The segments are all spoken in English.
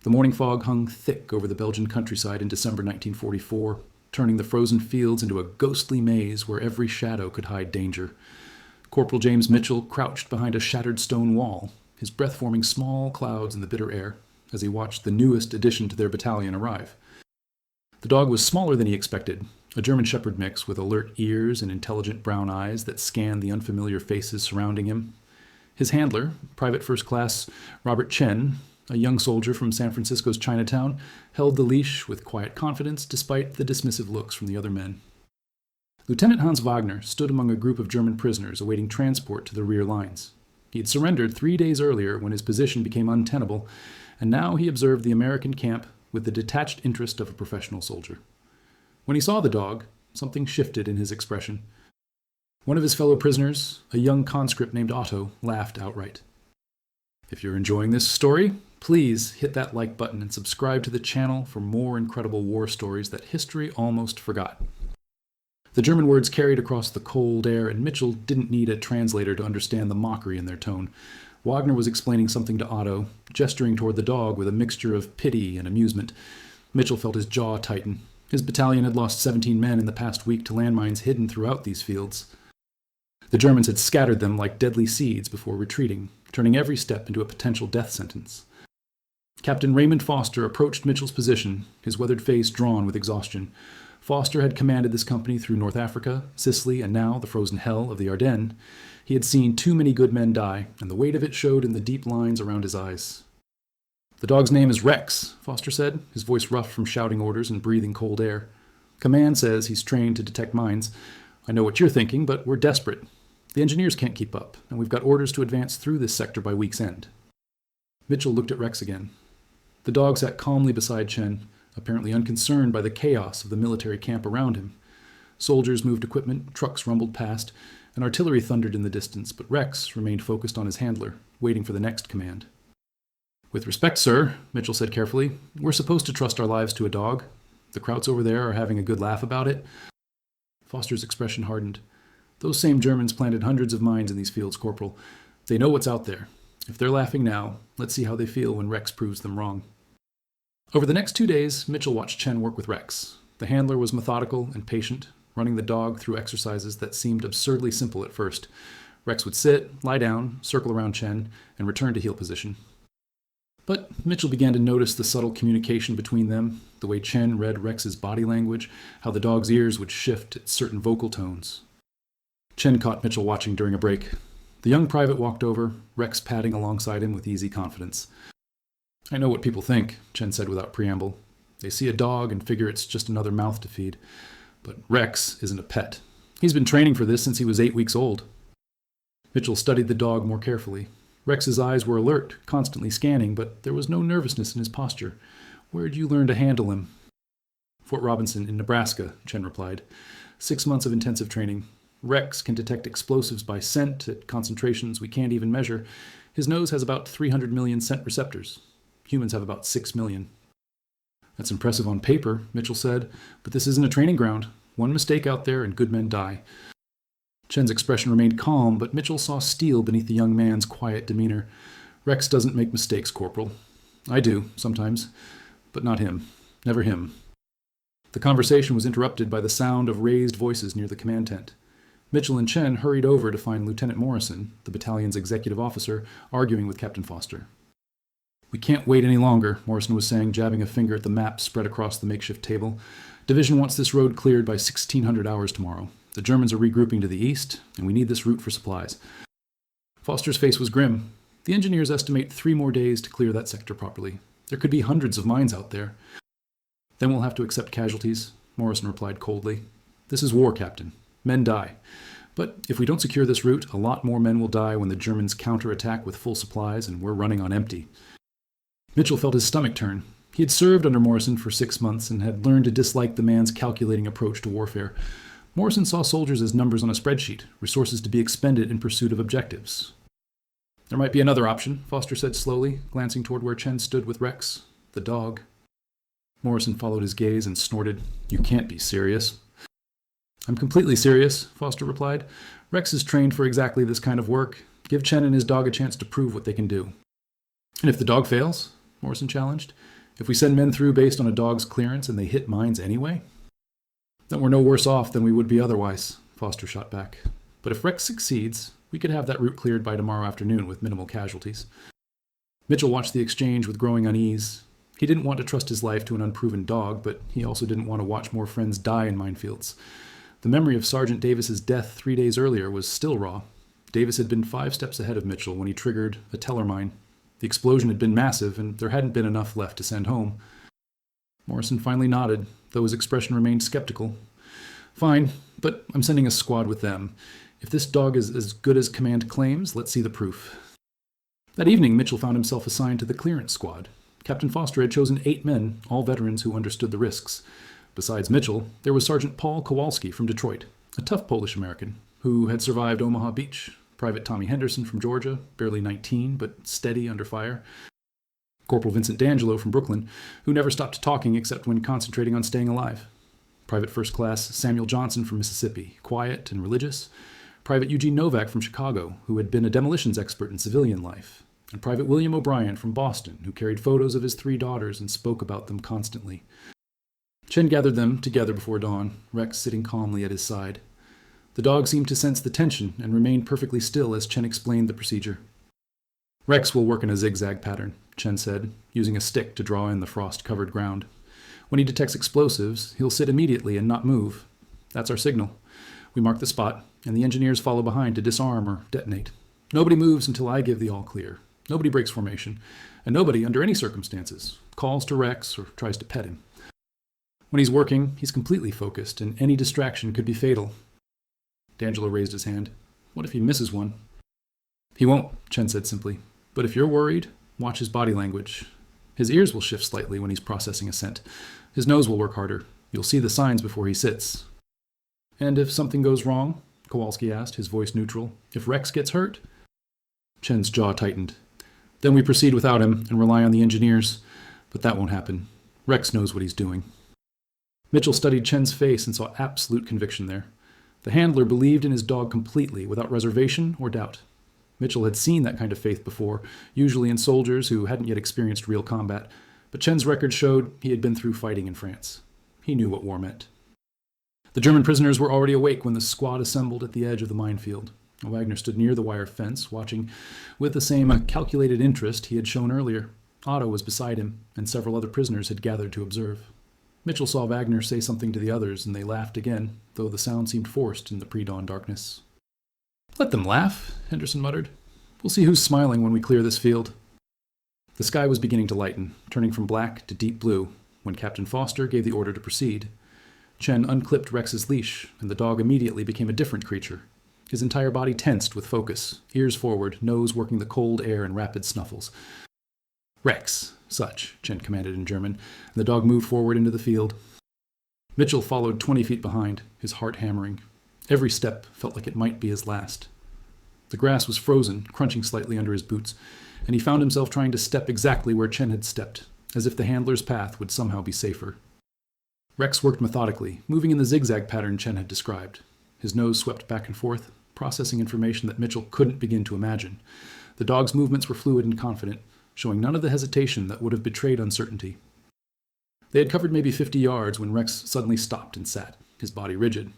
The morning fog hung thick over the Belgian countryside in December 1944, turning the frozen fields into a ghostly maze where every shadow could hide danger. Corporal James Mitchell crouched behind a shattered stone wall, his breath forming small clouds in the bitter air, as he watched the newest addition to their battalion arrive. The dog was smaller than he expected, a German Shepherd mix with alert ears and intelligent brown eyes that scanned the unfamiliar faces surrounding him. His handler, Private First Class Robert Chen, a young soldier from San Francisco's Chinatown, held the leash with quiet confidence despite the dismissive looks from the other men. Lieutenant Hans Wagner stood among a group of German prisoners awaiting transport to the rear lines. He had surrendered 3 days earlier when his position became untenable, and now he observed the American camp with the detached interest of a professional soldier. When he saw the dog, something shifted in his expression. One of his fellow prisoners, a young conscript named Otto, laughed outright. If you're enjoying this story, please hit that like button and subscribe to the channel for more incredible war stories that history almost forgot. The German words carried across the cold air, and Mitchell didn't need a translator to understand the mockery in their tone. Wagner was explaining something to Otto, gesturing toward the dog with a mixture of pity and amusement. Mitchell felt his jaw tighten. His battalion had lost 17 men in the past week to landmines hidden throughout these fields. The Germans had scattered them like deadly seeds before retreating, turning every step into a potential death sentence. Captain Raymond Foster approached Mitchell's position, his weathered face drawn with exhaustion. Foster had commanded this company through North Africa, Sicily, and now the frozen hell of the Ardennes. He had seen too many good men die, and the weight of it showed in the deep lines around his eyes. "The dog's name is Rex," Foster said, his voice rough from shouting orders and breathing cold air. "Command says he's trained to detect mines. I know what you're thinking, but we're desperate. The engineers can't keep up, and we've got orders to advance through this sector by week's end." Mitchell looked at Rex again. The dog sat calmly beside Chen, apparently unconcerned by the chaos of the military camp around him. Soldiers moved equipment, trucks rumbled past, and artillery thundered in the distance, but Rex remained focused on his handler, waiting for the next command. "With respect, sir," Mitchell said carefully, "we're supposed to trust our lives to a dog. The Krauts over there are having a good laugh about it." Foster's expression hardened. "Those same Germans planted hundreds of mines in these fields, Corporal. They know what's out there. If they're laughing now, let's see how they feel when Rex proves them wrong." Over the next 2 days, Mitchell watched Chen work with Rex. The handler was methodical and patient, running the dog through exercises that seemed absurdly simple at first. Rex would sit, lie down, circle around Chen, and return to heel position. But Mitchell began to notice the subtle communication between them, the way Chen read Rex's body language, how the dog's ears would shift at certain vocal tones. Chen caught Mitchell watching during a break. The young private walked over, Rex padding alongside him with easy confidence. "I know what people think," Chen said without preamble. "They see a dog and figure it's just another mouth to feed. But Rex isn't a pet. He's been training for this since he was 8 weeks old." Mitchell studied the dog more carefully. Rex's eyes were alert, constantly scanning, but there was no nervousness in his posture. "Where'd you learn to handle him?" "Fort Robinson in Nebraska," Chen replied. 6 months of intensive training. Rex can detect explosives by scent at concentrations we can't even measure. His nose has about 300 million scent receptors. Humans have about 6 million. "That's impressive on paper," Mitchell said, "but this isn't a training ground. One mistake out there and good men die." Chen's expression remained calm, but Mitchell saw steel beneath the young man's quiet demeanor. "Rex doesn't make mistakes, Corporal. I do, sometimes, but not him. Never him." The conversation was interrupted by the sound of raised voices near the command tent. Mitchell and Chen hurried over to find Lieutenant Morrison, the battalion's executive officer, arguing with Captain Foster. "We can't wait any longer," Morrison was saying, jabbing a finger at the map spread across the makeshift table. "Division wants this road cleared by 1600 hours tomorrow. The Germans are regrouping to the east, and we need this route for supplies." Foster's face was grim. "The engineers estimate 3 more days to clear that sector properly. There could be hundreds of mines out there." "Then we'll have to accept casualties," Morrison replied coldly. "This is war, Captain. Men die. But if we don't secure this route, a lot more men will die when the Germans counterattack with full supplies, and we're running on empty." Mitchell felt his stomach turn. He had served under Morrison for 6 months and had learned to dislike the man's calculating approach to warfare. Morrison saw soldiers as numbers on a spreadsheet, resources to be expended in pursuit of objectives. "There might be another option," Foster said slowly, glancing toward where Chen stood with Rex, the dog. Morrison followed his gaze and snorted. "You can't be serious." "I'm completely serious," Foster replied. "Rex is trained for exactly this kind of work. Give Chen and his dog a chance to prove what they can do." "And if the dog fails?" Morrison challenged. If we send men through based on a dog's clearance and they hit mines anyway? Then we're no worse off than we would be otherwise, Foster shot back. But if Rex succeeds, we could have that route cleared by tomorrow afternoon with minimal casualties. Mitchell watched the exchange with growing unease. He didn't want to trust his life to an unproven dog, but he also didn't want to watch more friends die in minefields. The memory of Sergeant Davis's death 3 days earlier was still raw. Davis had been 5 steps ahead of Mitchell when he triggered a teller mine. The explosion had been massive, and there hadn't been enough left to send home. Morrison finally nodded, though his expression remained skeptical. Fine, but I'm sending a squad with them. If this dog is as good as command claims, let's see the proof. That evening, Mitchell found himself assigned to the clearance squad. Captain Foster had chosen 8 men, all veterans who understood the risks. Besides Mitchell, there was Sergeant Paul Kowalski from Detroit, a tough Polish-American, who had survived Omaha Beach. Private Tommy Henderson from Georgia, barely 19, but steady under fire. Corporal Vincent D'Angelo from Brooklyn, who never stopped talking except when concentrating on staying alive. Private First Class Samuel Johnson from Mississippi, quiet and religious. Private Eugene Novak from Chicago, who had been a demolitions expert in civilian life. And Private William O'Brien from Boston, who carried photos of his 3 daughters and spoke about them constantly. Chen gathered them together before dawn, Rex sitting calmly at his side. The dog seemed to sense the tension and remained perfectly still as Chen explained the procedure. Rex will work in a zigzag pattern, Chen said, using a stick to draw in the frost-covered ground. When he detects explosives, he'll sit immediately and not move. That's our signal. We mark the spot, and the engineers follow behind to disarm or detonate. Nobody moves until I give the all-clear. Nobody breaks formation, and nobody, under any circumstances, calls to Rex or tries to pet him. When he's working, he's completely focused, and any distraction could be fatal. D'Angelo raised his hand. What if he misses one? He won't, Chen said simply. But if you're worried, watch his body language. His ears will shift slightly when he's processing a scent. His nose will work harder. You'll see the signs before he sits. And if something goes wrong? Kowalski asked, his voice neutral. If Rex gets hurt? Chen's jaw tightened. Then we proceed without him and rely on the engineers. But that won't happen. Rex knows what he's doing. Mitchell studied Chen's face and saw absolute conviction there. The handler believed in his dog completely, without reservation or doubt. Mitchell had seen that kind of faith before, usually in soldiers who hadn't yet experienced real combat, but Chen's record showed he had been through fighting in France. He knew what war meant. The German prisoners were already awake when the squad assembled at the edge of the minefield. Wagner stood near the wire fence, watching with the same calculated interest he had shown earlier. Otto was beside him, and several other prisoners had gathered to observe. Mitchell saw Wagner say something to the others, and they laughed again, though the sound seemed forced in the pre-dawn darkness. Let them laugh, Henderson muttered. We'll see who's smiling when we clear this field. The sky was beginning to lighten, turning from black to deep blue, when Captain Foster gave the order to proceed. Chen unclipped Rex's leash, and the dog immediately became a different creature. His entire body tensed with focus, ears forward, nose working the cold air in rapid snuffles. Rex, such, Chen commanded in German, and the dog moved forward into the field. Mitchell followed 20 feet behind, his heart hammering. Every step felt like it might be his last. The grass was frozen, crunching slightly under his boots, and he found himself trying to step exactly where Chen had stepped, as if the handler's path would somehow be safer. Rex worked methodically, moving in the zigzag pattern Chen had described. His nose swept back and forth, processing information that Mitchell couldn't begin to imagine. The dog's movements were fluid and confident, showing none of the hesitation that would have betrayed uncertainty. They had covered maybe 50 yards when Rex suddenly stopped and sat, his body rigid.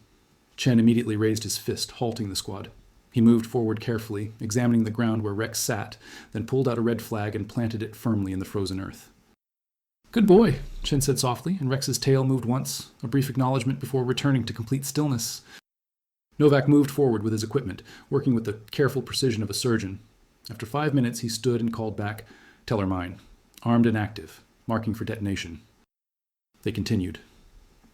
Chen immediately raised his fist, halting the squad. He moved forward carefully, examining the ground where Rex sat, then pulled out a red flag and planted it firmly in the frozen earth. Good boy, Chen said softly, and Rex's tail moved once, a brief acknowledgement before returning to complete stillness. Novak moved forward with his equipment, working with the careful precision of a surgeon. After 5 minutes, he stood and called back, "Teller mine, armed and active, marking for detonation." They continued.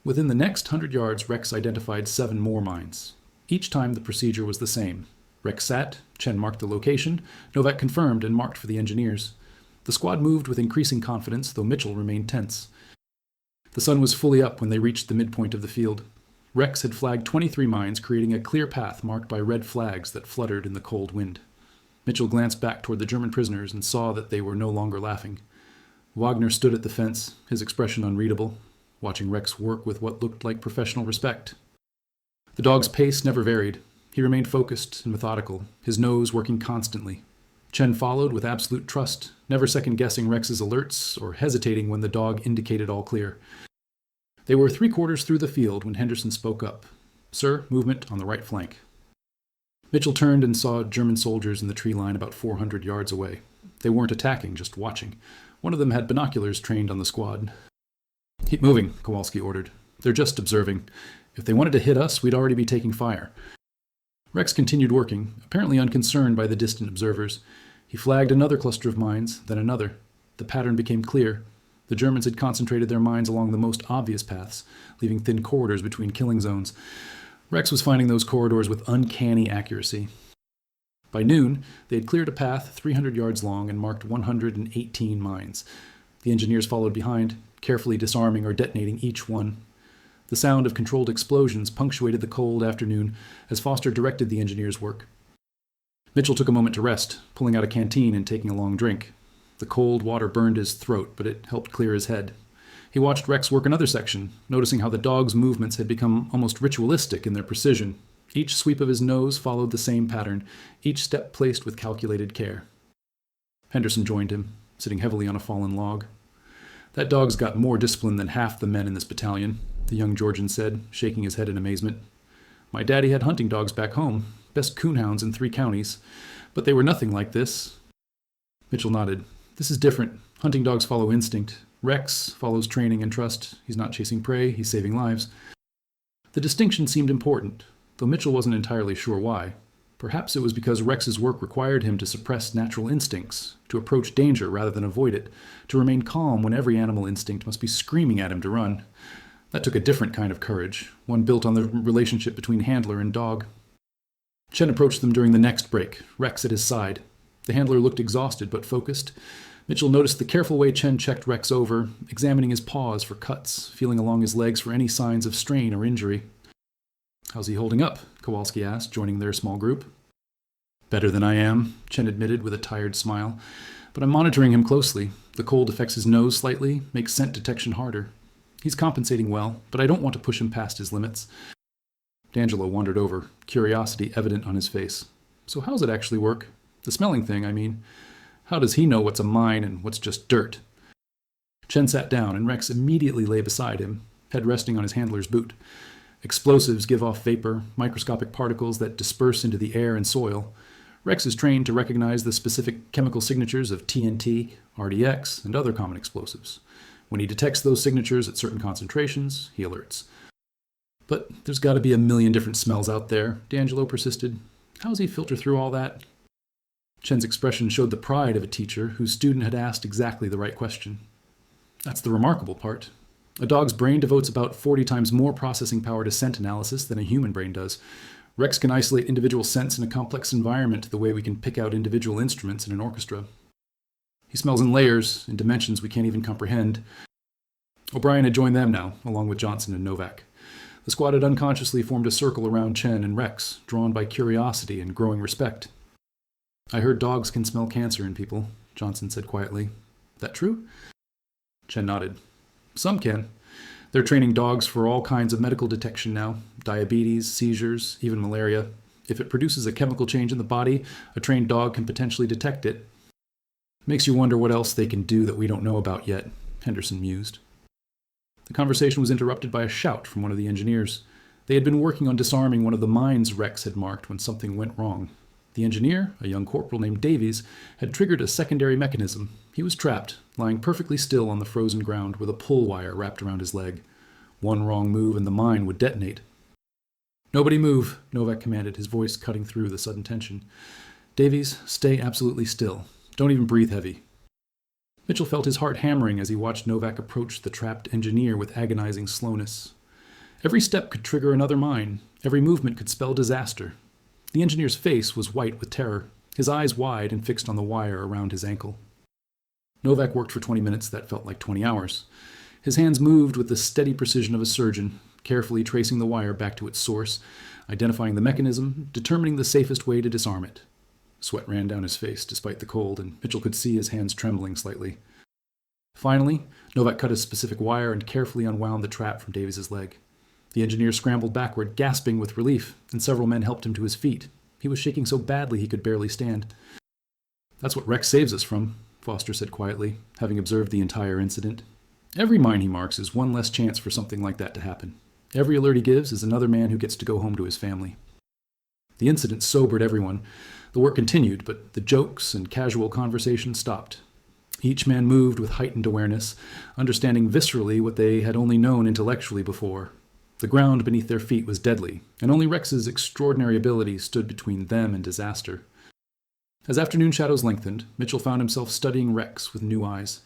Within the next 100 yards, Rex identified 7 more mines. Each time the procedure was the same. Rex sat, Chen marked the location, Novak confirmed and marked for the engineers. The squad moved with increasing confidence, though Mitchell remained tense. The sun was fully up when they reached the midpoint of the field. Rex had flagged 23 mines, creating a clear path marked by red flags that fluttered in the cold wind. Mitchell glanced back toward the German prisoners and saw that they were no longer laughing. Wagner stood at the fence, his expression unreadable, watching Rex work with what looked like professional respect. The dog's pace never varied. He remained focused and methodical, his nose working constantly. Chen followed with absolute trust, never second-guessing Rex's alerts or hesitating when the dog indicated all clear. They were 3/4 through the field when Henderson spoke up. "Sir, movement on the right flank." Mitchell turned and saw German soldiers in the tree line about 400 yards away. They weren't attacking, just watching. One of them had binoculars trained on the squad. "Keep moving," Kowalski ordered. "They're just observing. If they wanted to hit us, we'd already be taking fire." Rex continued working, apparently unconcerned by the distant observers. He flagged another cluster of mines, then another. The pattern became clear. The Germans had concentrated their mines along the most obvious paths, leaving thin corridors between killing zones. Rex was finding those corridors with uncanny accuracy. By noon, they had cleared a path 300 yards long and marked 118 mines. The engineers followed behind, carefully disarming or detonating each one. The sound of controlled explosions punctuated the cold afternoon as Foster directed the engineers' work. Mitchell took a moment to rest, pulling out a canteen and taking a long drink. The cold water burned his throat, but it helped clear his head. He watched Rex work another section, noticing how the dog's movements had become almost ritualistic in their precision. Each sweep of his nose followed the same pattern, each step placed with calculated care. Henderson joined him, sitting heavily on a fallen log. "That dog's got more discipline than half the men in this battalion," the young Georgian said, shaking his head in amazement. "My daddy had hunting dogs back home, best coonhounds in 3 counties, but they were nothing like this." Mitchell nodded. "This is different. Hunting dogs follow instinct. Rex follows training and trust. He's not chasing prey, he's saving lives." The distinction seemed important, though Mitchell wasn't entirely sure why. Perhaps it was because Rex's work required him to suppress natural instincts, to approach danger rather than avoid it, to remain calm when every animal instinct must be screaming at him to run. That took a different kind of courage, one built on the relationship between handler and dog. Chen approached them during the next break, Rex at his side. The handler looked exhausted but focused. Mitchell noticed the careful way Chen checked Rex over, examining his paws for cuts, feeling along his legs for any signs of strain or injury. "How's he holding up?" Kowalski asked, joining their small group. "Better than I am," Chen admitted with a tired smile. "But I'm monitoring him closely. The cold affects his nose slightly, makes scent detection harder. He's compensating well, but I don't want to push him past his limits." D'Angelo wandered over, curiosity evident on his face. "So how's it actually work? The smelling thing, I mean. How does he know what's a mine and what's just dirt?" Chen sat down, and Rex immediately lay beside him, head resting on his handler's boot. Explosives give off vapor, microscopic particles that disperse into the air and soil. Rex is trained to recognize the specific chemical signatures of TNT, RDX, and other common explosives. When he detects those signatures at certain concentrations, he alerts. "But there's got to be a million different smells out there," D'Angelo persisted. "How does he filter through all that?" Chen's expression showed the pride of a teacher whose student had asked exactly the right question. "That's the remarkable part. A dog's brain devotes about 40 times more processing power to scent analysis than a human brain does. Rex can isolate individual scents in a complex environment the way we can pick out individual instruments in an orchestra. He smells in layers, in dimensions we can't even comprehend." O'Brien had joined them now, along with Johnson and Novak. The squad had unconsciously formed a circle around Chen and Rex, drawn by curiosity and growing respect. "I heard dogs can smell cancer in people," Johnson said quietly. "That true?" Chen nodded. "Some can. They're training dogs for all kinds of medical detection now. Diabetes, seizures, even malaria. If it produces a chemical change in the body, a trained dog can potentially detect it. Makes you wonder what else they can do that we don't know about yet," Henderson mused. The conversation was interrupted by a shout from one of the engineers. They had been working on disarming one of the mines Rex had marked when something went wrong. The engineer, a young corporal named Davies, had triggered a secondary mechanism. He was trapped, lying perfectly still on the frozen ground with a pull wire wrapped around his leg. One wrong move and the mine would detonate. "Nobody move," Novak commanded, his voice cutting through the sudden tension. "Davies, stay absolutely still. Don't even breathe heavy." Mitchell felt his heart hammering as he watched Novak approach the trapped engineer with agonizing slowness. Every step could trigger another mine. Every movement could spell disaster. The engineer's face was white with terror, his eyes wide and fixed on the wire around his ankle. Novak worked for 20 minutes that felt like 20 hours. His hands moved with the steady precision of a surgeon, carefully tracing the wire back to its source, identifying the mechanism, determining the safest way to disarm it. Sweat ran down his face despite the cold, and Mitchell could see his hands trembling slightly. Finally, Novak cut a specific wire and carefully unwound the trap from Davies' leg. The engineer scrambled backward, gasping with relief, and several men helped him to his feet. He was shaking so badly he could barely stand. That's what Rex saves us from, Foster said quietly, having observed the entire incident. Every mine he marks is one less chance for something like that to happen. Every alert he gives is another man who gets to go home to his family. The incident sobered everyone. The work continued, but the jokes and casual conversation stopped. Each man moved with heightened awareness, understanding viscerally what they had only known intellectually before. The ground beneath their feet was deadly, and only Rex's extraordinary ability stood between them and disaster. As afternoon shadows lengthened, Mitchell found himself studying Rex with new eyes.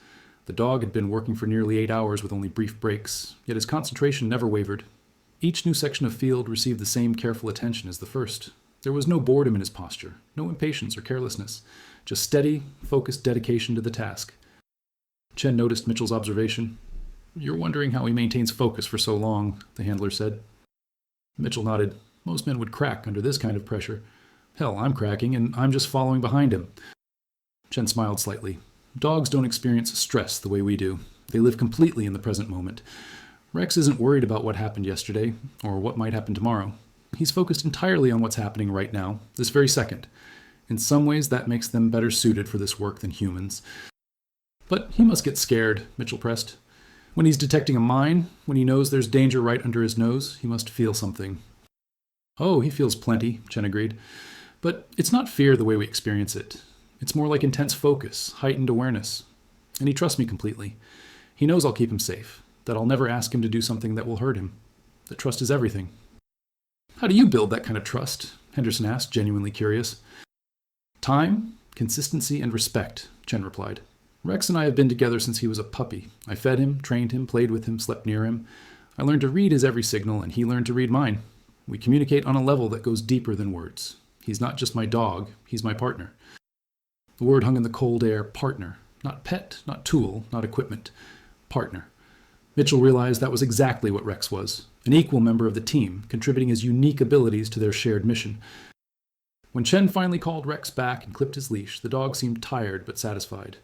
The dog had been working for nearly 8 hours with only brief breaks, yet his concentration never wavered. Each new section of field received the same careful attention as the first. There was no boredom in his posture, no impatience or carelessness, just steady, focused dedication to the task. Chen noticed Mitchell's observation. "You're wondering how he maintains focus for so long," the handler said. Mitchell nodded. "Most men would crack under this kind of pressure. Hell, I'm cracking, and I'm just following behind him." Chen smiled slightly. "Dogs don't experience stress the way we do. They live completely in the present moment. Rex isn't worried about what happened yesterday, or what might happen tomorrow. He's focused entirely on what's happening right now, this very second. In some ways, that makes them better suited for this work than humans." "But he must get scared," Mitchell pressed. "When he's detecting a mine, when he knows there's danger right under his nose, he must feel something." "Oh, he feels plenty," Chen agreed. "But it's not fear the way we experience it. It's more like intense focus, heightened awareness. And he trusts me completely. He knows I'll keep him safe, that I'll never ask him to do something that will hurt him. That trust is everything." "How do you build that kind of trust?" Henderson asked, genuinely curious. "Time, consistency, and respect," Chen replied. "Rex and I have been together since he was a puppy. I fed him, trained him, played with him, slept near him. I learned to read his every signal, and he learned to read mine. We communicate on a level that goes deeper than words. He's not just my dog, he's my partner." The word hung in the cold air, partner. Not pet, not tool, not equipment. Partner. Mitchell realized that was exactly what Rex was, an equal member of the team, contributing his unique abilities to their shared mission. When Chen finally called Rex back and clipped his leash, the dog seemed tired but satisfied.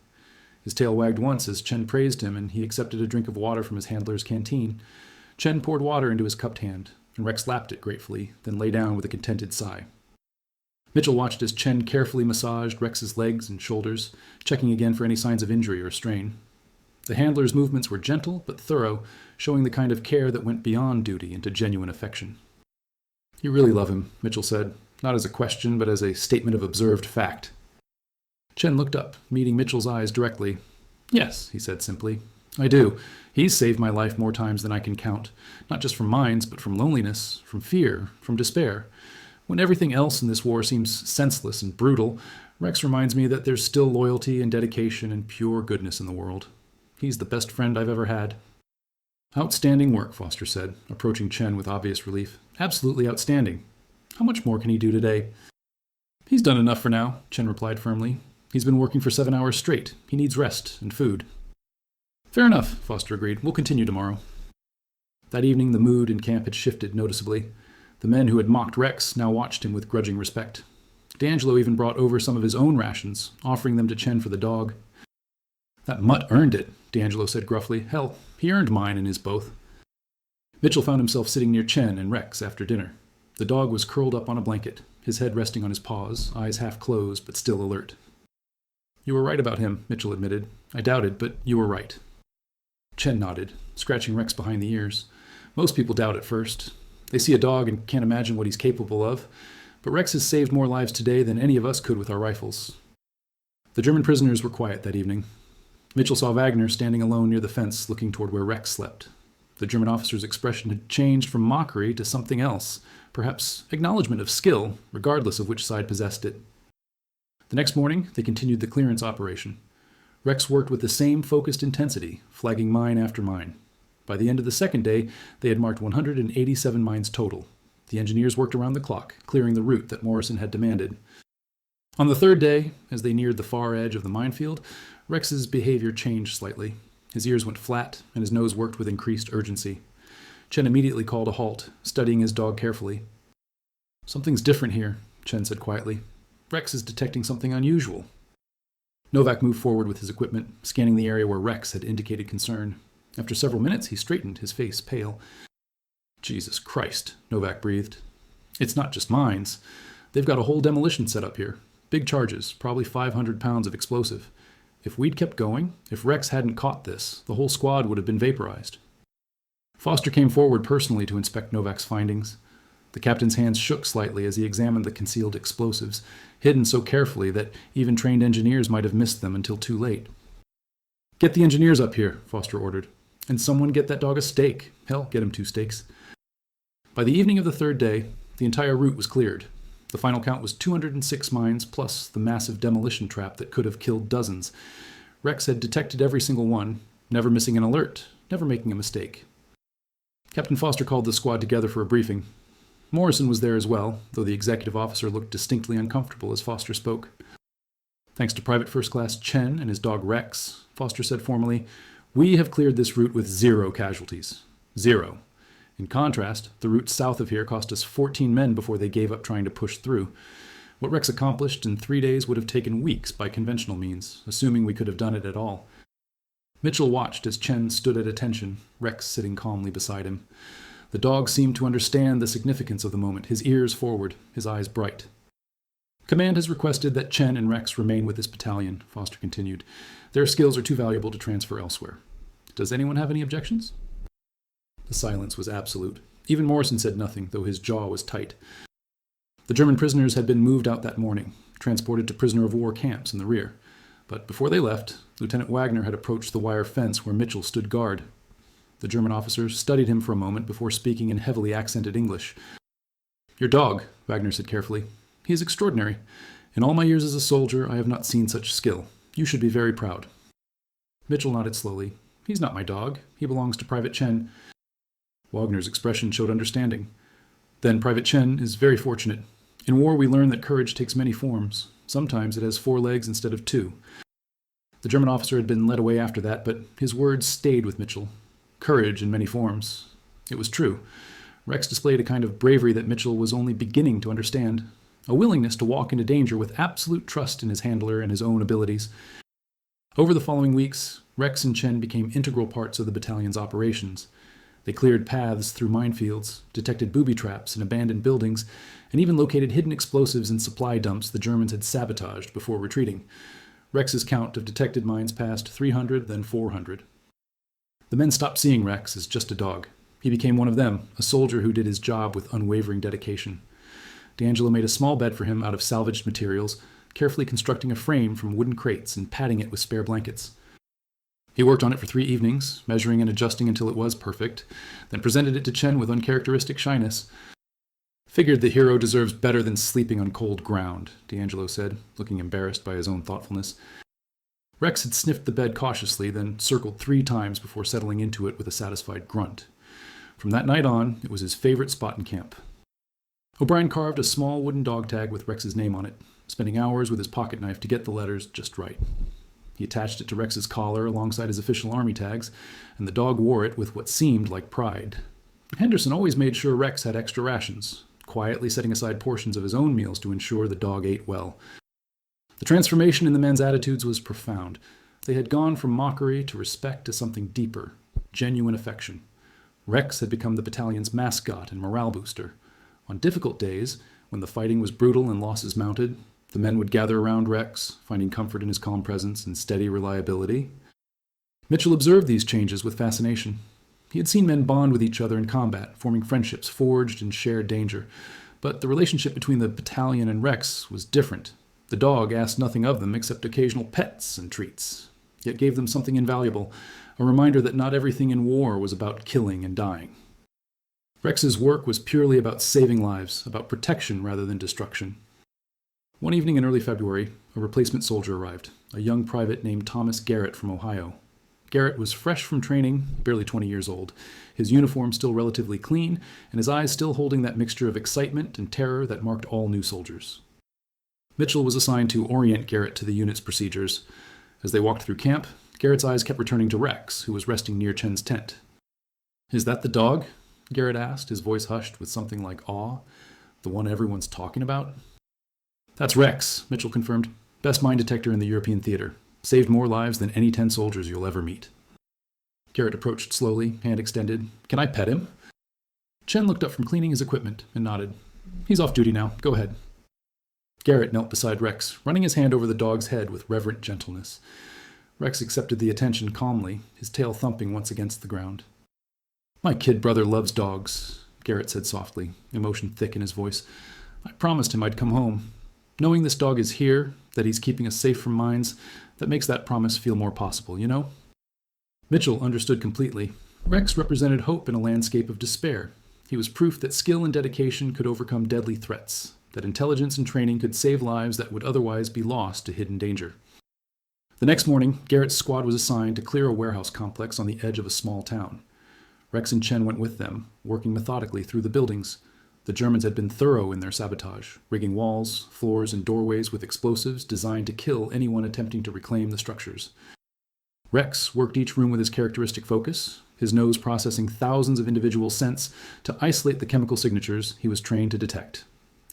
His tail wagged once as Chen praised him, and he accepted a drink of water from his handler's canteen. Chen poured water into his cupped hand, and Rex lapped it gratefully, then lay down with a contented sigh. Mitchell watched as Chen carefully massaged Rex's legs and shoulders, checking again for any signs of injury or strain. The handler's movements were gentle but thorough, showing the kind of care that went beyond duty into genuine affection. "You really love him," Mitchell said, not as a question but as a statement of observed fact. Chen looked up, meeting Mitchell's eyes directly. "Yes," he said simply. "I do. He's saved my life more times than I can count, not just from mines, but from loneliness, from fear, from despair. When everything else in this war seems senseless and brutal, Rex reminds me that there's still loyalty and dedication and pure goodness in the world. He's the best friend I've ever had." "Outstanding work," Foster said, approaching Chen with obvious relief. "Absolutely outstanding. How much more can he do today?" "He's done enough for now," Chen replied firmly. "He's been working for 7 hours straight. He needs rest and food." "Fair enough," Foster agreed. "We'll continue tomorrow." That evening, the mood in camp had shifted noticeably. The men who had mocked Rex now watched him with grudging respect. D'Angelo even brought over some of his own rations, offering them to Chen for the dog. "That mutt earned it," D'Angelo said gruffly. "Hell, he earned mine and his both." Mitchell found himself sitting near Chen and Rex after dinner. The dog was curled up on a blanket, his head resting on his paws, eyes half closed but still alert. "You were right about him," Mitchell admitted. "I doubted, but you were right." Chen nodded, scratching Rex behind the ears. "Most people doubt at first. They see a dog and can't imagine what he's capable of. But Rex has saved more lives today than any of us could with our rifles." The German prisoners were quiet that evening. Mitchell saw Wagner standing alone near the fence, looking toward where Rex slept. The German officer's expression had changed from mockery to something else, perhaps acknowledgement of skill, regardless of which side possessed it. The next morning, they continued the clearance operation. Rex worked with the same focused intensity, flagging mine after mine. By the end of the second day, they had marked 187 mines total. The engineers worked around the clock, clearing the route that Morrison had demanded. On the third day, as they neared the far edge of the minefield, Rex's behavior changed slightly. His ears went flat, and his nose worked with increased urgency. Chen immediately called a halt, studying his dog carefully. "Something's different here," Chen said quietly. "Rex is detecting something unusual." Novak moved forward with his equipment, scanning the area where Rex had indicated concern. After several minutes, he straightened, his face pale. "Jesus Christ," Novak breathed. "It's not just mines. They've got a whole demolition set up here. Big charges, probably 500 pounds of explosive. If we'd kept going, if Rex hadn't caught this, the whole squad would have been vaporized. Foster came forward personally to inspect Novak's findings. The captain's hands shook slightly as he examined the concealed explosives, hidden so carefully that even trained engineers might have missed them until too late. "Get the engineers up here," Foster ordered. "And someone get that dog a steak. Hell, get him 2 steaks. By the evening of the 3rd day, the entire route was cleared. The final count was 206 mines, plus the massive demolition trap that could have killed dozens. Rex had detected every single one, never missing an alert, never making a mistake. Captain Foster called the squad together for a briefing. Morrison was there as well, though the executive officer looked distinctly uncomfortable as Foster spoke. "Thanks to Private First Class Chen and his dog Rex," Foster said formally, "we have cleared this route with 0 casualties. 0. In contrast, the route south of here cost us 14 men before they gave up trying to push through. What Rex accomplished in 3 days would have taken weeks by conventional means, assuming we could have done it at all." Mitchell watched as Chen stood at attention, Rex sitting calmly beside him. The dog seemed to understand the significance of the moment, his ears forward, his eyes bright. "Command has requested that Chen and Rex remain with this battalion," Foster continued. "Their skills are too valuable to transfer elsewhere. Does anyone have any objections?" The silence was absolute. Even Morrison said nothing, though his jaw was tight. The German prisoners had been moved out that morning, transported to prisoner-of-war camps in the rear. But before they left, Lieutenant Wagner had approached the wire fence where Mitchell stood guard. The German officer studied him for a moment before speaking in heavily accented English. "Your dog," Wagner said carefully. "He is extraordinary. In all my years as a soldier, I have not seen such skill. You should be very proud." Mitchell nodded slowly. "He's not my dog. He belongs to Private Chen." Wagner's expression showed understanding. "Then Private Chen is very fortunate. In war we learn that courage takes many forms. Sometimes it has 4 legs instead of 2. The German officer had been led away after that, but his words stayed with Mitchell. Courage in many forms. It was true. Rex displayed a kind of bravery that Mitchell was only beginning to understand. A willingness to walk into danger with absolute trust in his handler and his own abilities. Over the following weeks, Rex and Chen became integral parts of the battalion's operations. They cleared paths through minefields, detected booby traps in abandoned buildings, and even located hidden explosives in supply dumps the Germans had sabotaged before retreating. Rex's count of detected mines passed 300, then 400. The men stopped seeing Rex as just a dog. He became one of them, a soldier who did his job with unwavering dedication. D'Angelo made a small bed for him out of salvaged materials, carefully constructing a frame from wooden crates and padding it with spare blankets. He worked on it for 3 evenings, measuring and adjusting until it was perfect, then presented it to Chen with uncharacteristic shyness. "Figured the hero deserves better than sleeping on cold ground," D'Angelo said, looking embarrassed by his own thoughtfulness. Rex had sniffed the bed cautiously, then circled 3 times before settling into it with a satisfied grunt. From that night on, it was his favorite spot in camp. O'Brien carved a small wooden dog tag with Rex's name on it, spending hours with his pocket knife to get the letters just right. He attached it to Rex's collar alongside his official army tags, and the dog wore it with what seemed like pride. Henderson always made sure Rex had extra rations, quietly setting aside portions of his own meals to ensure the dog ate well. The transformation in the men's attitudes was profound. They had gone from mockery to respect to something deeper, genuine affection. Rex had become the battalion's mascot and morale booster. On difficult days, when the fighting was brutal and losses mounted, the men would gather around Rex, finding comfort in his calm presence and steady reliability. Mitchell observed these changes with fascination. He had seen men bond with each other in combat, forming friendships forged in shared danger. But the relationship between the battalion and Rex was different. The dog asked nothing of them except occasional pets and treats, yet gave them something invaluable, a reminder that not everything in war was about killing and dying. Rex's work was purely about saving lives, about protection rather than destruction. One evening in early February, a replacement soldier arrived, a young private named Thomas Garrett from Ohio. Garrett was fresh from training, barely 20 years old, his uniform still relatively clean, and his eyes still holding that mixture of excitement and terror that marked all new soldiers. Mitchell was assigned to orient Garrett to the unit's procedures. As they walked through camp, Garrett's eyes kept returning to Rex, who was resting near Chen's tent. "Is that the dog?" Garrett asked, his voice hushed with something like awe. "The one everyone's talking about?" "That's Rex," Mitchell confirmed. "Best mine detector in the European theater. Saved more lives than any 10 soldiers you'll ever meet." Garrett approached slowly, hand extended. "Can I pet him?" Chen looked up from cleaning his equipment and nodded. "He's off duty now. Go ahead." Garrett knelt beside Rex, running his hand over the dog's head with reverent gentleness. Rex accepted the attention calmly, his tail thumping once against the ground. "My kid brother loves dogs," Garrett said softly, emotion thick in his voice. "I promised him I'd come home. Knowing this dog is here, that he's keeping us safe from mines, that makes that promise feel more possible, you know?" Mitchell understood completely. Rex represented hope in a landscape of despair. He was proof that skill and dedication could overcome deadly threats, that intelligence and training could save lives that would otherwise be lost to hidden danger. The next morning, Garrett's squad was assigned to clear a warehouse complex on the edge of a small town. Rex and Chen went with them, working methodically through the buildings. The Germans had been thorough in their sabotage, rigging walls, floors, and doorways with explosives designed to kill anyone attempting to reclaim the structures. Rex worked each room with his characteristic focus, his nose processing thousands of individual scents to isolate the chemical signatures he was trained to detect.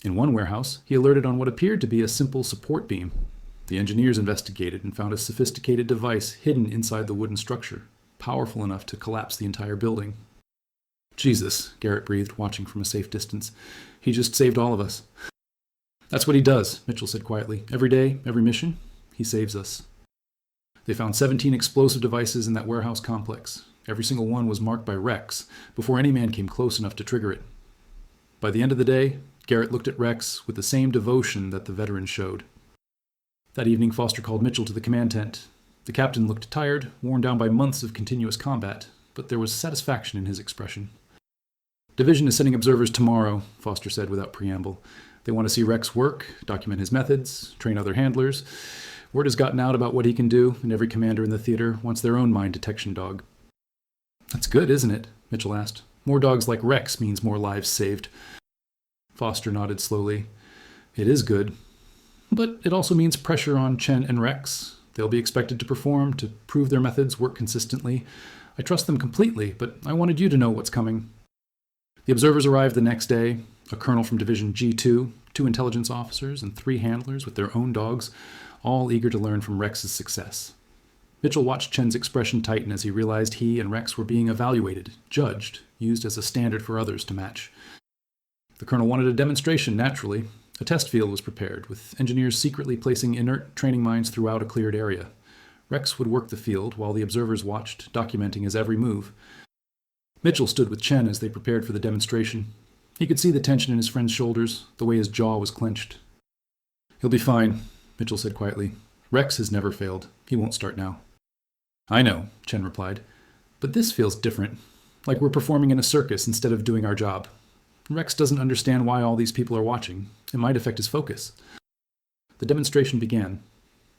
In one warehouse, he alerted on what appeared to be a simple support beam. The engineers investigated and found a sophisticated device hidden inside the wooden structure, powerful enough to collapse the entire building. "Jesus," Garrett breathed, watching from a safe distance. "He just saved all of us." "That's what he does," Mitchell said quietly. "Every day, every mission, he saves us." They found 17 explosive devices in that warehouse complex. Every single one was marked by Rex before any man came close enough to trigger it. By the end of the day, Garrett looked at Rex with the same devotion that the veteran showed. That evening, Foster called Mitchell to the command tent. The captain looked tired, worn down by months of continuous combat, but there was satisfaction in his expression. "Division is sending observers tomorrow," Foster said without preamble. "They want to see Rex work, document his methods, train other handlers. Word has gotten out about what he can do, and every commander in the theater wants their own mine detection dog." "That's good, isn't it?" Mitchell asked. "More dogs like Rex means more lives saved." Foster nodded slowly. "It is good. But it also means pressure on Chen and Rex. They'll be expected to perform, to prove their methods work consistently. I trust them completely, but I wanted you to know what's coming." The observers arrived the next day, a colonel from Division G2, 2 intelligence officers, and 3 handlers with their own dogs, all eager to learn from Rex's success. Mitchell watched Chen's expression tighten as he realized he and Rex were being evaluated, judged, used as a standard for others to match. The colonel wanted a demonstration, naturally. A test field was prepared, with engineers secretly placing inert training mines throughout a cleared area. Rex would work the field while the observers watched, documenting his every move. Mitchell stood with Chen as they prepared for the demonstration. He could see the tension in his friend's shoulders, the way his jaw was clenched. "He'll be fine," Mitchell said quietly. "Rex has never failed. He won't start now." "I know," Chen replied. "But this feels different, like we're performing in a circus instead of doing our job. Rex doesn't understand why all these people are watching. It might affect his focus." The demonstration began.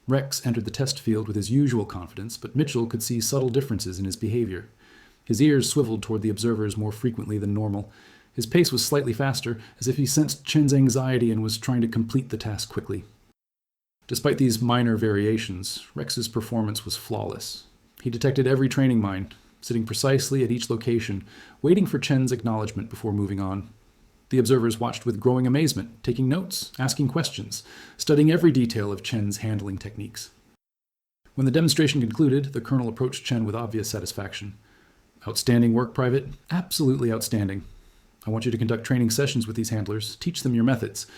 Rex entered the test field with his usual confidence, but Mitchell could see subtle differences in his behavior. His ears swiveled toward the observers more frequently than normal. His pace was slightly faster, as if he sensed Chen's anxiety and was trying to complete the task quickly. Despite these minor variations, Rex's performance was flawless. He detected every training mine, sitting precisely at each location, waiting for Chen's acknowledgement before moving on. The observers watched with growing amazement, taking notes, asking questions, studying every detail of Chen's handling techniques. When the demonstration concluded, the colonel approached Chen with obvious satisfaction. "Outstanding work, Private. Absolutely outstanding. I want you to conduct training sessions with these handlers, teach them your methods.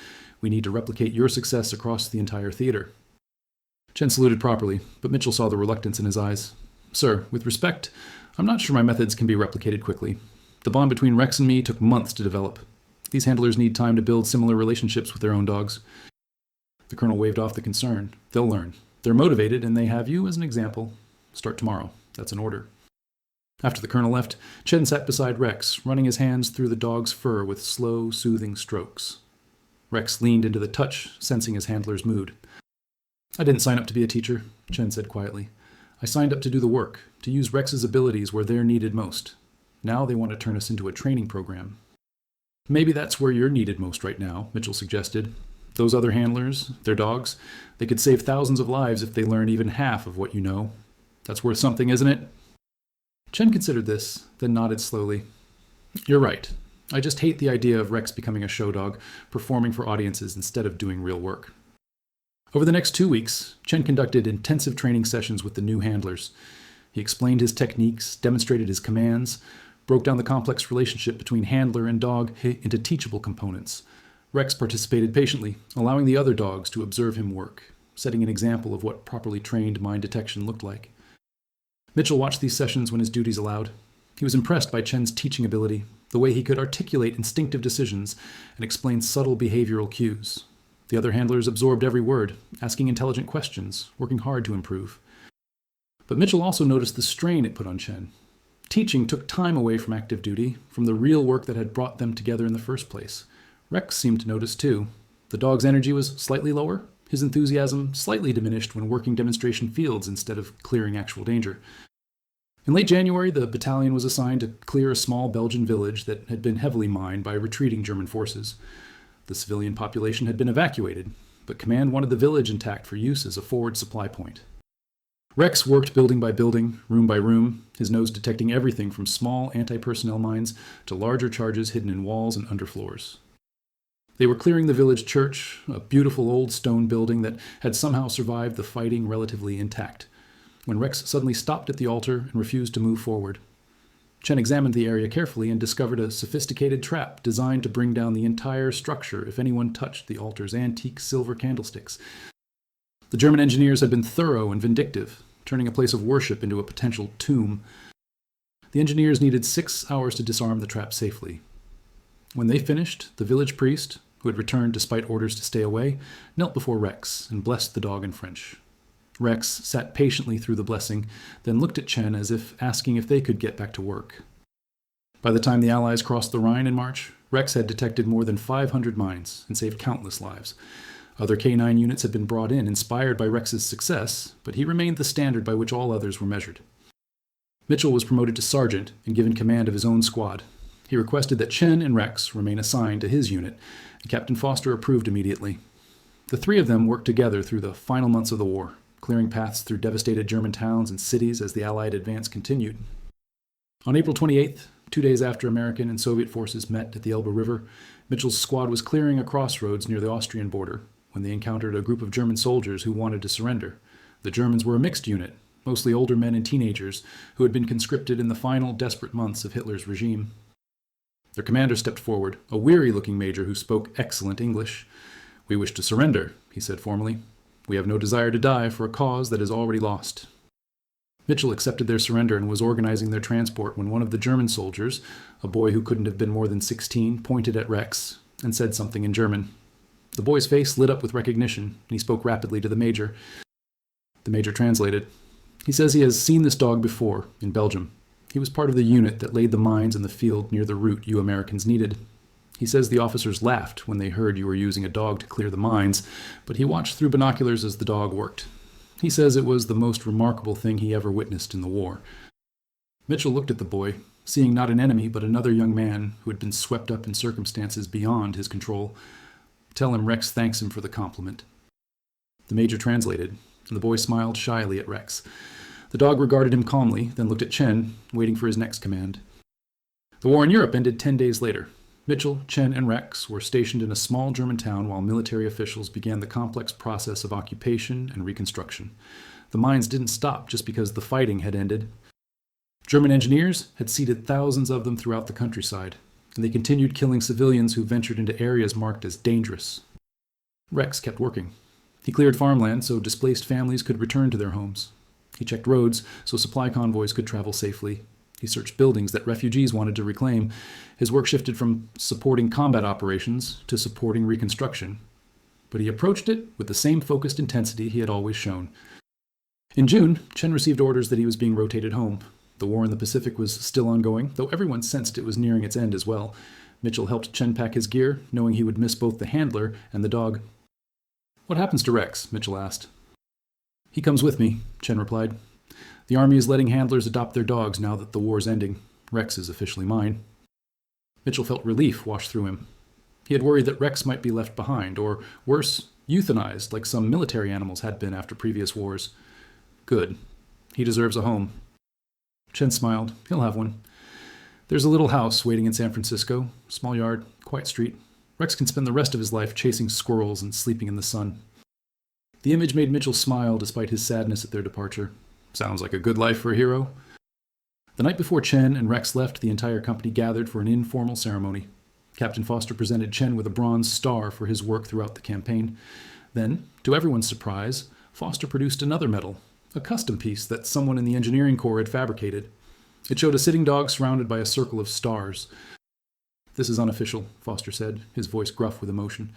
We need to replicate your success across the entire theater." Chen saluted properly, but Mitchell saw the reluctance in his eyes. "Sir, with respect, I'm not sure my methods can be replicated quickly. The bond between Rex and me took months to develop. These handlers need time to build similar relationships with their own dogs." The colonel waved off the concern. "They'll learn. They're motivated, and they have you as an example. Start tomorrow. That's an order." After the colonel left, Chen sat beside Rex, running his hands through the dog's fur with slow, soothing strokes. Rex leaned into the touch, sensing his handler's mood. "I didn't sign up to be a teacher," Chen said quietly. "I signed up to do the work, to use Rex's abilities where they're needed most. Now they want to turn us into a training program." "Maybe that's where you're needed most right now," Mitchell suggested. "Those other handlers, their dogs, they could save thousands of lives if they learn even half of what you know. That's worth something, isn't it?" Chen considered this, then nodded slowly. "You're right. I just hate the idea of Rex becoming a show dog, performing for audiences instead of doing real work." Over the next 2 weeks, Chen conducted intensive training sessions with the new handlers. He explained his techniques, demonstrated his commands, broke down the complex relationship between handler and dog into teachable components. Rex participated patiently, allowing the other dogs to observe him work, setting an example of what properly trained mine detection looked like. Mitchell watched these sessions when his duties allowed. He was impressed by Chen's teaching ability, the way he could articulate instinctive decisions and explain subtle behavioral cues. The other handlers absorbed every word, asking intelligent questions, working hard to improve. But Mitchell also noticed the strain it put on Chen. Teaching took time away from active duty, from the real work that had brought them together in the first place. Rex seemed to notice too. The dog's energy was slightly lower, his enthusiasm slightly diminished when working demonstration fields instead of clearing actual danger. In late January, the battalion was assigned to clear a small Belgian village that had been heavily mined by retreating German forces. The civilian population had been evacuated, but command wanted the village intact for use as a forward supply point. Rex worked building by building, room by room, his nose detecting everything from small anti-personnel mines to larger charges hidden in walls and underfloors. They were clearing the village church, a beautiful old stone building that had somehow survived the fighting relatively intact, when Rex suddenly stopped at the altar and refused to move forward. Chen examined the area carefully and discovered a sophisticated trap designed to bring down the entire structure if anyone touched the altar's antique silver candlesticks. The German engineers had been thorough and vindictive, turning a place of worship into a potential tomb. The engineers needed 6 hours to disarm the trap safely. When they finished, the village priest, who had returned despite orders to stay away, knelt before Rex and blessed the dog in French. Rex sat patiently through the blessing, then looked at Chen as if asking if they could get back to work. By the time the Allies crossed the Rhine in March, Rex had detected more than 500 mines and saved countless lives. Other K9 units had been brought in, inspired by Rex's success, but he remained the standard by which all others were measured. Mitchell was promoted to sergeant and given command of his own squad. He requested that Chen and Rex remain assigned to his unit, and Captain Foster approved immediately. The three of them worked together through the final months of the war, clearing paths through devastated German towns and cities as the Allied advance continued. On April 28th, 2 days after American and Soviet forces met at the Elbe River, Mitchell's squad was clearing a crossroads near the Austrian border when they encountered a group of German soldiers who wanted to surrender. The Germans were a mixed unit, mostly older men and teenagers who had been conscripted in the final desperate months of Hitler's regime. Their commander stepped forward, a weary-looking major who spoke excellent English. "We wish to surrender," he said formally. "We have no desire to die for a cause that is already lost." Mitchell accepted their surrender and was organizing their transport when one of the German soldiers, a boy who couldn't have been more than 16, pointed at Rex and said something in German. The boy's face lit up with recognition, and he spoke rapidly to the major. The major translated. "He says he has seen this dog before, in Belgium. He was part of the unit that laid the mines in the field near the route you Americans needed. He says the officers laughed when they heard you were using a dog to clear the mines, but he watched through binoculars as the dog worked. He says it was the most remarkable thing he ever witnessed in the war." Mitchell looked at the boy, seeing not an enemy but another young man who had been swept up in circumstances beyond his control. "Tell him Rex thanks him for the compliment." The major translated, and the boy smiled shyly at Rex. The dog regarded him calmly, then looked at Chen, waiting for his next command. The war in Europe ended 10 days later. Mitchell, Chen, and Rex were stationed in a small German town while military officials began the complex process of occupation and reconstruction. The mines didn't stop just because the fighting had ended. German engineers had seeded thousands of them throughout the countryside, and they continued killing civilians who ventured into areas marked as dangerous. Rex kept working. He cleared farmland so displaced families could return to their homes. He checked roads so supply convoys could travel safely. He searched buildings that refugees wanted to reclaim. His work shifted from supporting combat operations to supporting reconstruction. But he approached it with the same focused intensity he had always shown. In June, Chen received orders that he was being rotated home. The war in the Pacific was still ongoing, though everyone sensed it was nearing its end as well. Mitchell helped Chen pack his gear, knowing he would miss both the handler and the dog. "What happens to Rex?" Mitchell asked. "He comes with me," Chen replied. "The Army is letting handlers adopt their dogs now that the war's ending. Rex is officially mine." Mitchell felt relief wash through him. He had worried that Rex might be left behind, or worse, euthanized like some military animals had been after previous wars. Good. He deserves a home. Chen smiled. He'll have one. There's a little house waiting in San Francisco. Small yard, quiet street. Rex can spend the rest of his life chasing squirrels and sleeping in the sun. The image made Mitchell smile despite his sadness at their departure. Sounds like a good life for a hero. The night before Chen and Rex left, the entire company gathered for an informal ceremony. Captain Foster presented Chen with a bronze star for his work throughout the campaign. Then, to everyone's surprise, Foster produced another medal, a custom piece that someone in the engineering corps had fabricated. It showed a sitting dog surrounded by a circle of stars. "This is unofficial," Foster said, his voice gruff with emotion.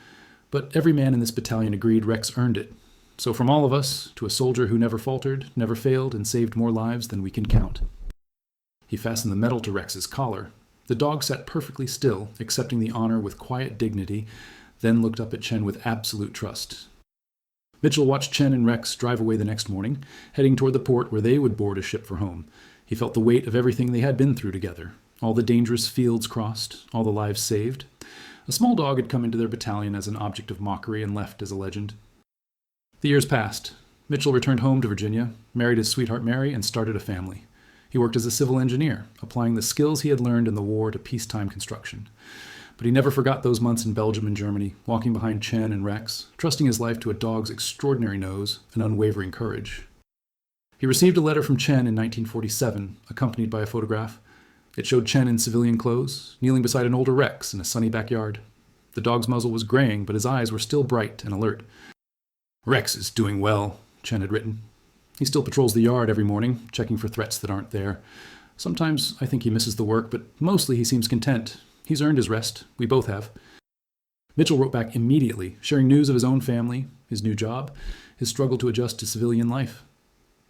"But every man in this battalion agreed Rex earned it. So from all of us, to a soldier who never faltered, never failed, and saved more lives than we can count." He fastened the medal to Rex's collar. The dog sat perfectly still, accepting the honor with quiet dignity, then looked up at Chen with absolute trust. Mitchell watched Chen and Rex drive away the next morning, heading toward the port where they would board a ship for home. He felt the weight of everything they had been through together, all the dangerous fields crossed, all the lives saved. A small dog had come into their battalion as an object of mockery and left as a legend. The years passed. Mitchell returned home to Virginia, married his sweetheart Mary, and started a family. He worked as a civil engineer, applying the skills he had learned in the war to peacetime construction. But he never forgot those months in Belgium and Germany, walking behind Chen and Rex, trusting his life to a dog's extraordinary nose and unwavering courage. He received a letter from Chen in 1947, accompanied by a photograph. It showed Chen in civilian clothes, kneeling beside an older Rex in a sunny backyard. The dog's muzzle was graying, but his eyes were still bright and alert. "Rex is doing well," Chen had written. "He still patrols the yard every morning, checking for threats that aren't there. Sometimes I think he misses the work, but mostly he seems content. He's earned his rest. We both have." Mitchell wrote back immediately, sharing news of his own family, his new job, his struggle to adjust to civilian life.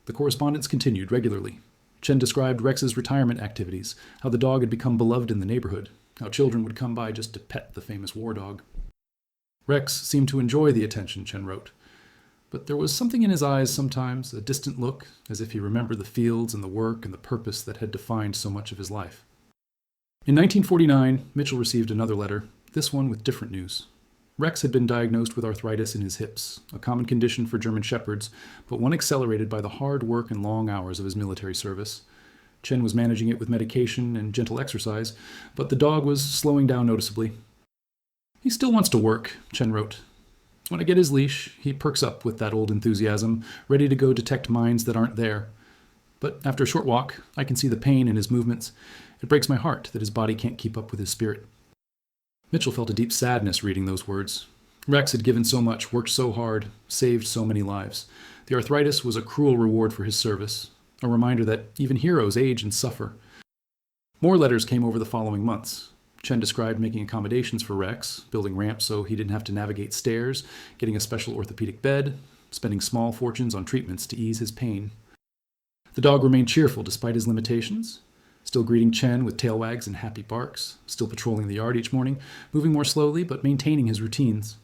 The correspondence continued regularly. Chen described Rex's retirement activities, how the dog had become beloved in the neighborhood, how children would come by just to pet the famous war dog. Rex seemed to enjoy the attention, Chen wrote. But there was something in his eyes sometimes, a distant look, as if he remembered the fields and the work and the purpose that had defined so much of his life. In 1949, Mitchell received another letter, this one with different news. Rex had been diagnosed with arthritis in his hips, a common condition for German shepherds, but one accelerated by the hard work and long hours of his military service. Chen was managing it with medication and gentle exercise, but the dog was slowing down noticeably. "He still wants to work," Chen wrote. "When I get his leash, he perks up with that old enthusiasm, ready to go detect mines that aren't there. But after a short walk, I can see the pain in his movements. It breaks my heart that his body can't keep up with his spirit." Mitchell felt a deep sadness reading those words. Rex had given so much, worked so hard, saved so many lives. The arthritis was a cruel reward for his service, a reminder that even heroes age and suffer. More letters came over the following months. Chen described making accommodations for Rex, building ramps so he didn't have to navigate stairs, getting a special orthopedic bed, spending small fortunes on treatments to ease his pain. The dog remained cheerful despite his limitations, still greeting Chen with tail wags and happy barks, still patrolling the yard each morning, moving more slowly but maintaining his routines.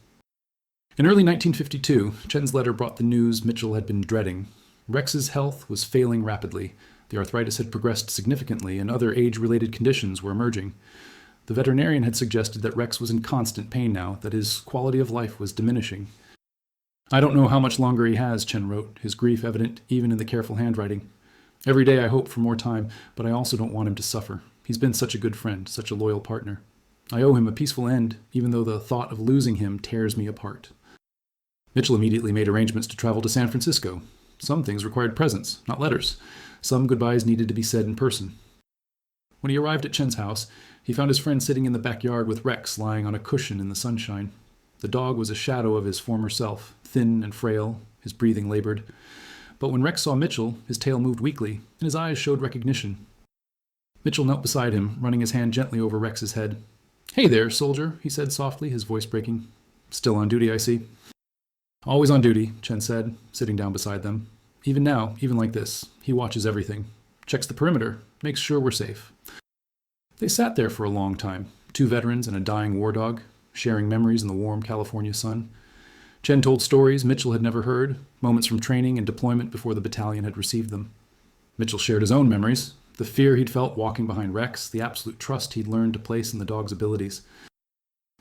In early 1952, Chen's letter brought the news Mitchell had been dreading. Rex's health was failing rapidly. The arthritis had progressed significantly, and other age-related conditions were emerging. The veterinarian had suggested that Rex was in constant pain now, that his quality of life was diminishing. "I don't know how much longer he has," Chen wrote, his grief evident even in the careful handwriting. "Every day I hope for more time, but I also don't want him to suffer. He's been such a good friend, such a loyal partner. I owe him a peaceful end, even though the thought of losing him tears me apart." Mitchell immediately made arrangements to travel to San Francisco. Some things required presents, not letters. Some goodbyes needed to be said in person. When he arrived at Chen's house, he found his friend sitting in the backyard with Rex lying on a cushion in the sunshine. The dog was a shadow of his former self, thin and frail, his breathing labored. But when Rex saw Mitchell, his tail moved weakly, and his eyes showed recognition. Mitchell knelt beside him, running his hand gently over Rex's head. "Hey there, soldier," he said softly, his voice breaking. "Still on duty, I see." "Always on duty," Chen said, sitting down beside them. "Even now, even like this, he watches everything. Checks the perimeter, makes sure we're safe." They sat there for a long time, two veterans and a dying war dog, sharing memories in the warm California sun. Chen told stories Mitchell had never heard, moments from training and deployment before the battalion had received them. Mitchell shared his own memories, the fear he'd felt walking behind Rex, the absolute trust he'd learned to place in the dog's abilities.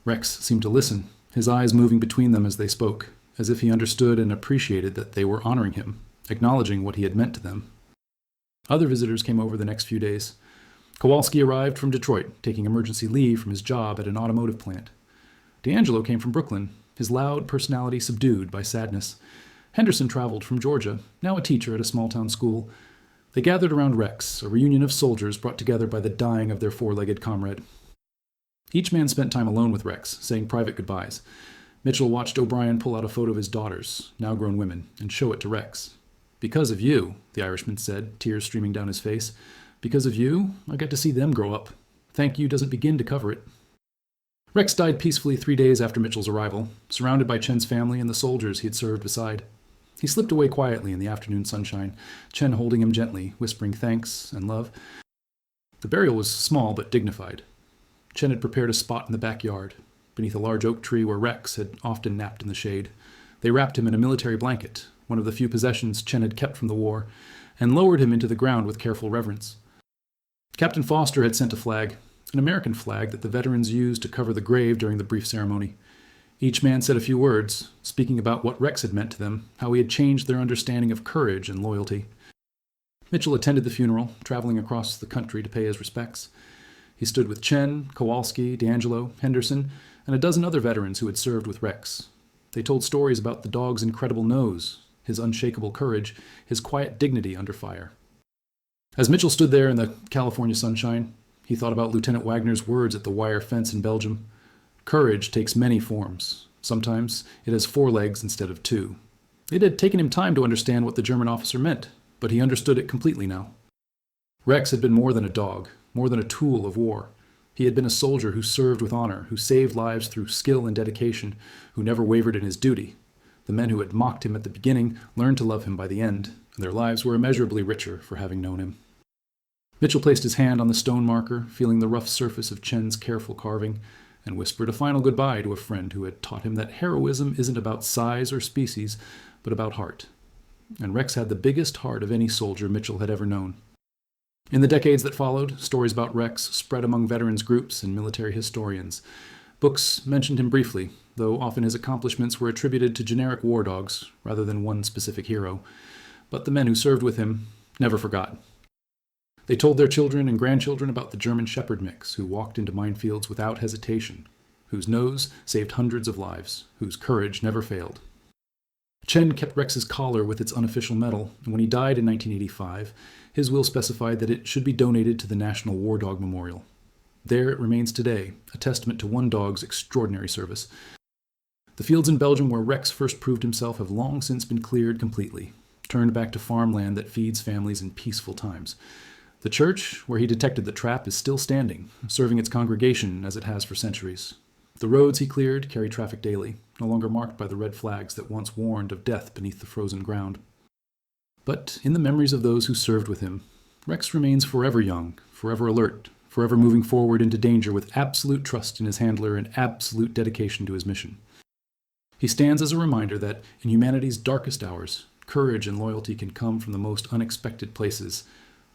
Rex seemed to listen, his eyes moving between them as they spoke, as if he understood and appreciated that they were honoring him, acknowledging what he had meant to them. Other visitors came over the next few days. Kowalski arrived from Detroit, taking emergency leave from his job at an automotive plant. D'Angelo came from Brooklyn, his loud personality subdued by sadness. Henderson traveled from Georgia, now a teacher at a small-town school. They gathered around Rex, a reunion of soldiers brought together by the dying of their four-legged comrade. Each man spent time alone with Rex, saying private goodbyes. Mitchell watched O'Brien pull out a photo of his daughters, now grown women, and show it to Rex. "Because of you," the Irishman said, tears streaming down his face. "Because of you, I got to see them grow up. Thank you doesn't begin to cover it." Rex died peacefully 3 days after Mitchell's arrival, surrounded by Chen's family and the soldiers he had served beside. He slipped away quietly in the afternoon sunshine, Chen holding him gently, whispering thanks and love. The burial was small but dignified. Chen had prepared a spot in the backyard, beneath a large oak tree where Rex had often napped in the shade. They wrapped him in a military blanket, one of the few possessions Chen had kept from the war, and lowered him into the ground with careful reverence. Captain Foster had sent a flag, an American flag that the veterans used to cover the grave during the brief ceremony. Each man said a few words, speaking about what Rex had meant to them, how he had changed their understanding of courage and loyalty. Mitchell attended the funeral, traveling across the country to pay his respects. He stood with Chen, Kowalski, D'Angelo, Henderson, and a dozen other veterans who had served with Rex. They told stories about the dog's incredible nose, his unshakable courage, his quiet dignity under fire. As Mitchell stood there in the California sunshine, he thought about Lieutenant Wagner's words at the wire fence in Belgium. Courage takes many forms. Sometimes it has 4 legs instead of 2. It had taken him time to understand what the German officer meant, but he understood it completely now. Rex had been more than a dog, more than a tool of war. He had been a soldier who served with honor, who saved lives through skill and dedication, who never wavered in his duty. The men who had mocked him at the beginning learned to love him by the end, and their lives were immeasurably richer for having known him. Mitchell placed his hand on the stone marker, feeling the rough surface of Chen's careful carving, and whispered a final goodbye to a friend who had taught him that heroism isn't about size or species, but about heart. And Rex had the biggest heart of any soldier Mitchell had ever known. In the decades that followed, stories about Rex spread among veterans groups and military historians. Books mentioned him briefly, though often his accomplishments were attributed to generic war dogs rather than one specific hero. But the men who served with him never forgot. They told their children and grandchildren about the German shepherd mix who walked into minefields without hesitation, whose nose saved hundreds of lives, whose courage never failed. Chen kept Rex's collar with its unofficial medal, and when he died in 1985, his will specified that it should be donated to the National War Dog Memorial. There it remains today, a testament to one dog's extraordinary service. The fields in Belgium where Rex first proved himself have long since been cleared completely, turned back to farmland that feeds families in peaceful times. The church, where he detected the trap, is still standing, serving its congregation as it has for centuries. The roads he cleared carry traffic daily, no longer marked by the red flags that once warned of death beneath the frozen ground. But in the memories of those who served with him, Rex remains forever young, forever alert, forever moving forward into danger with absolute trust in his handler and absolute dedication to his mission. He stands as a reminder that in humanity's darkest hours, courage and loyalty can come from the most unexpected places,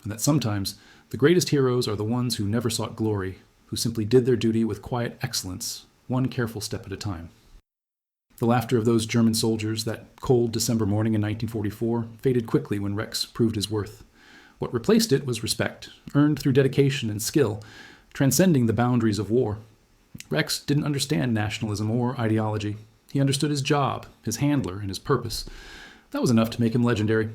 and that sometimes the greatest heroes are the ones who never sought glory, who simply did their duty with quiet excellence, one careful step at a time. The laughter of those German soldiers that cold December morning in 1944 faded quickly when Rex proved his worth. What replaced it was respect, earned through dedication and skill, transcending the boundaries of war. Rex didn't understand nationalism or ideology. He understood his job, his handler, and his purpose. That was enough to make him legendary.